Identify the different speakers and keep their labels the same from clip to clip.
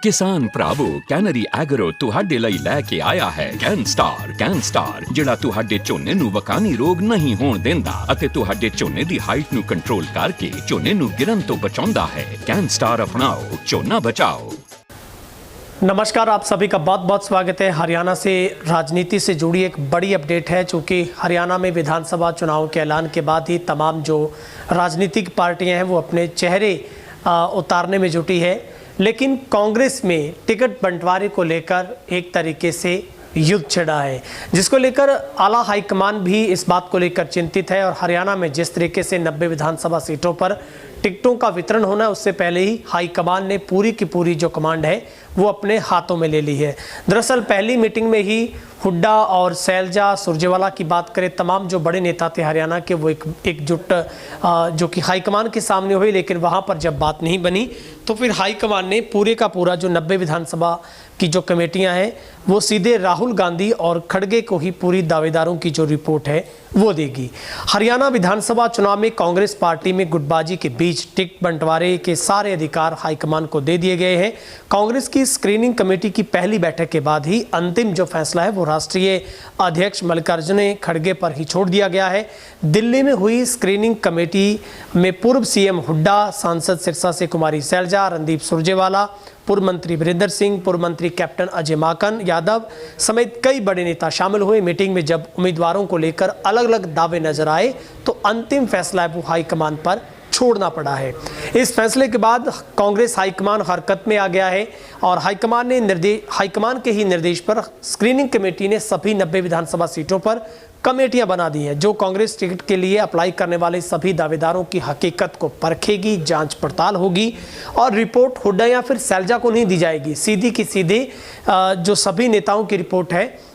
Speaker 1: किसान भरावो canary agro तुहाडे लई लैके आया है कैन-स्टार जिहड़ा तुहाडे झोने नूं वकानी रोग नहीं होण देंदा अते तुहाडे झोने दी हाइट नूं कंट्रोल करके झोने नूं गिरन तो बचाउंदा है। कैन-स्टार अपनाओ, झोना बचाओ।
Speaker 2: नमस्कार, आप सभी का बहुत बहुत स्वागत है। हरियाणा से राजनीति से जुड़ी एक बड़ी अपडेट है, चूँकि हरियाणा में विधानसभा चुनाव के ऐलान के बाद ही तमाम जो राजनीतिक पार्टियां हैं वो अपने चेहरे उतारने में जुटी है। लेकिन कांग्रेस में टिकट बंटवारे को लेकर एक तरीके से युद्ध छिड़ा है, जिसको लेकर आला हाईकमान भी इस बात को लेकर चिंतित है। और हरियाणा में जिस तरीके से 90 विधानसभा सीटों पर टिकटों का वितरण होना है, उससे पहले ही हाईकमान ने पूरी की पूरी जो कमांड है वो अपने हाथों में ले ली है। दरअसल पहली मीटिंग में ही हुड्डा और सैलजा सुरजेवाला की बात करें, तमाम जो बड़े नेता थे हरियाणा के वो एकजुट जो कि हाईकमान के सामने हुई। लेकिन वहाँ पर जब बात नहीं बनी तो फिर हाईकमान ने पूरे का पूरा जो 90 विधानसभा की जो कमेटियां हैं वो सीधे राहुल गांधी और खड़गे को ही पूरी दावेदारों की जो रिपोर्ट है वो देगी। हरियाणा विधानसभा चुनाव में कांग्रेस पार्टी में गुटबाजी के बीच टिकट बंटवारे के सारे अधिकार हाईकमान को दे दिए गए हैं। कांग्रेस की स्क्रीनिंग कमेटी की पहली बैठक के बाद ही अंतिम जो फैसला है वो राष्ट्रीय अध्यक्ष मल्लिकार्जुन खड़गे पर ही छोड़ दिया गया है। दिल्ली में हुई स्क्रीनिंग कमेटी में पूर्व सीएम हुड्डा, सांसद सिरसा से कुमारी सैलजा, रणदीप सुरजेवाला, पूर्व मंत्री वीरेंद्र सिंह, पूर्व मंत्री कैप्टन अजय माकन यादव समेत कई बड़े नेता शामिल हुए। मीटिंग में जब उम्मीदवारों को लेकर अलग अलग दावे नजर आए तो अंतिम फैसला वो हाईकमान पर छोड़ना पड़ा है। इस फैसले के बाद कांग्रेस हाईकमान हरकत में आ गया है और हाईकमान के ही निर्देश पर स्क्रीनिंग कमेटी ने सभी 90 विधानसभा सीटों पर कमेटियां बना दी हैं, जो कांग्रेस टिकट के लिए अप्लाई करने वाले सभी दावेदारों की हकीकत को परखेगी, जांच पड़ताल होगी और रिपोर्ट हुड्डा या फिर सैलजा को नहीं दी जाएगी। सीधी की सीधी जो सभी नेताओं की रिपोर्ट है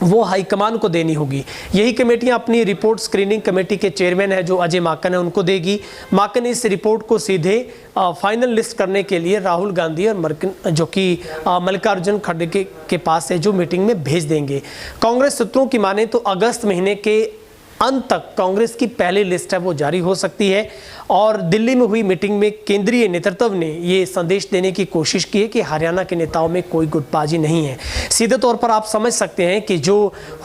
Speaker 2: वो हाईकमान को देनी होगी। यही कमेटियां अपनी रिपोर्ट स्क्रीनिंग कमेटी के चेयरमैन है जो अजय माकन है उनको देगी। माकन इस रिपोर्ट को सीधे फाइनल लिस्ट करने के लिए राहुल गांधी और जो कि मल्लिकार्जुन खड़गे के पास है जो मीटिंग में भेज देंगे। कांग्रेस सूत्रों की माने तो अगस्त महीने के अंत तक कांग्रेस की पहली लिस्ट है वो जारी हो सकती है। और दिल्ली में हुई मीटिंग में केंद्रीय नेतृत्व ने ये संदेश देने की कोशिश की है कि हरियाणा के नेताओं में कोई गुटबाजी नहीं है। सीधे तौर पर आप समझ सकते हैं कि जो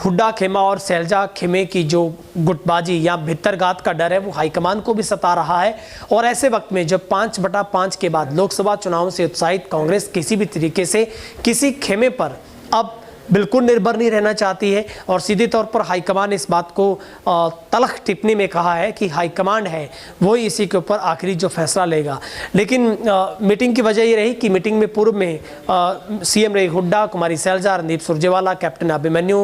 Speaker 2: हुड्डा खेमा और सैलजा खेमे की जो गुटबाजी या भित्तरघात का डर है वो हाईकमान को भी सता रहा है। और ऐसे वक्त में जब 5/5 के बाद लोकसभा चुनाव से उत्साहित कांग्रेस किसी भी तरीके से किसी खेमे पर अब बिल्कुल निर्भर नहीं रहना चाहती है। और सीधे तौर पर हाईकमान ने इस बात को तलख टिप्पणी में कहा है कि हाईकमान है वही इसी के ऊपर आखिरी जो फैसला लेगा। लेकिन मीटिंग की वजह ये रही कि मीटिंग में पूर्व में सीएम रहे हुड्डा, कुमारी सैलजा, रणदीप सुरजेवाला, कैप्टन अभिमन्यु,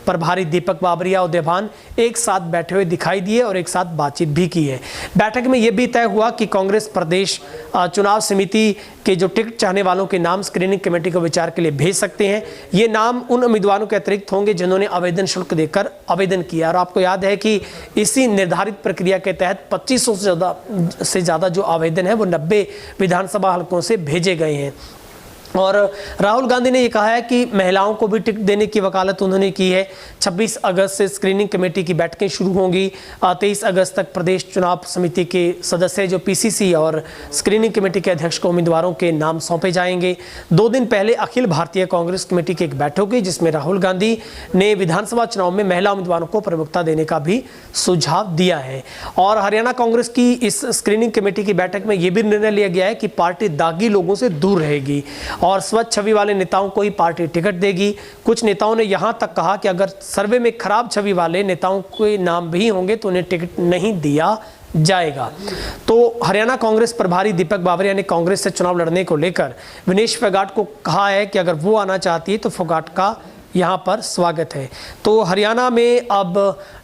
Speaker 2: प्रभारी दीपक बाबरिया और देवान एक साथ बैठे हुए दिखाई दिए और एक साथ बातचीत भी की है। बैठक में यह भी तय हुआ कि कांग्रेस प्रदेश चुनाव समिति के जो टिकट चाहने वालों के नाम स्क्रीनिंग कमेटी को विचार के लिए भेज सकते हैं। ये नाम उन उम्मीदवारों के अतिरिक्त होंगे जिन्होंने आवेदन शुल्क देकर आवेदन किया। और आपको याद है कि इसी निर्धारित प्रक्रिया के तहत 2500 से ज़्यादा जो आवेदन है वो 90 विधानसभा हलकों से भेजे गए हैं। और राहुल गांधी ने यह कहा है कि महिलाओं को भी टिकट देने की वकालत उन्होंने की है। 26 अगस्त से स्क्रीनिंग कमेटी की बैठकें शुरू होंगी। 23 अगस्त तक प्रदेश चुनाव समिति के सदस्य जो पीसीसी और स्क्रीनिंग कमेटी के अध्यक्ष को उम्मीदवारों के नाम सौंपे जाएंगे। 2 दिन पहले अखिल भारतीय कांग्रेस कमेटी की एक बैठक हुई जिसमें राहुल गांधी ने विधानसभा चुनाव में महिला उम्मीदवारों को प्रमुखता देने का भी सुझाव दिया है। और हरियाणा कांग्रेस की इस स्क्रीनिंग कमेटी की बैठक में यह भी निर्णय लिया गया है कि पार्टी दागी लोगों से दूर रहेगी और स्वच्छ छवि वाले नेताओं को ही पार्टी टिकट देगी। कुछ नेताओं ने यहां तक कहा कि अगर सर्वे में खराब छवि वाले नेताओं के नाम भी होंगे तो उन्हें टिकट नहीं दिया जाएगा। तो हरियाणा कांग्रेस प्रभारी दीपक बाबरिया ने कांग्रेस से चुनाव लड़ने को लेकर विनेश फोगाट को कहा है कि अगर वो आना चाहती है तो फोगाट का यहाँ पर स्वागत है। तो हरियाणा में अब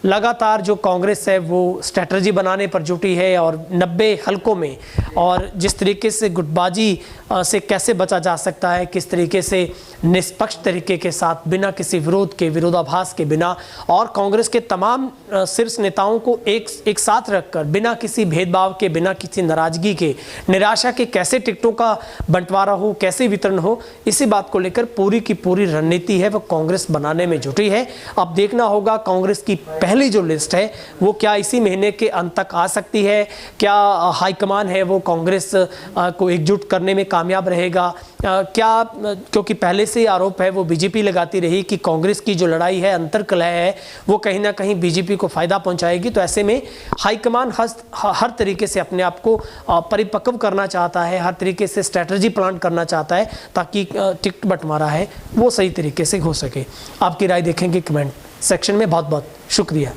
Speaker 2: लगातार जो कांग्रेस है वो स्ट्रेटजी बनाने पर जुटी है और 90 हलकों में और जिस तरीके से गुटबाजी से कैसे बचा जा सकता है, किस तरीके से निष्पक्ष तरीके के साथ बिना किसी विरोध के, विरोधाभास के बिना और कांग्रेस के तमाम शीर्ष नेताओं को एक साथ रखकर बिना किसी भेदभाव के, बिना किसी नाराजगी के, निराशा के कैसे टिकटों का बंटवारा हो, कैसे वितरण हो, इसी बात को लेकर पूरी की पूरी रणनीति है वो कांग्रेस बनाने में जुटी है। अब देखना होगा कांग्रेस की पहली जो लिस्ट है वो क्या इसी महीने के अंत तक आ सकती है, क्या हाईकमान है वो कांग्रेस को एकजुट करने में कामयाब रहेगा क्या, क्योंकि पहले से ही आरोप है वो बीजेपी लगाती रही कि कांग्रेस की जो लड़ाई है, अंतर्कलह है, वो कहीं ना कहीं बीजेपी को फायदा पहुंचाएगी। तो ऐसे में हाईकमान हर तरीके से अपने आप को परिपक्व करना चाहता है, हर तरीके से स्ट्रैटेजी प्लान करना चाहता है ताकि टिकट बंटवारा है वो सही तरीके से हो सके। आपकी राय देखेंगे कमेंट सेक्शन में। बहुत बहुत शुक्रिया।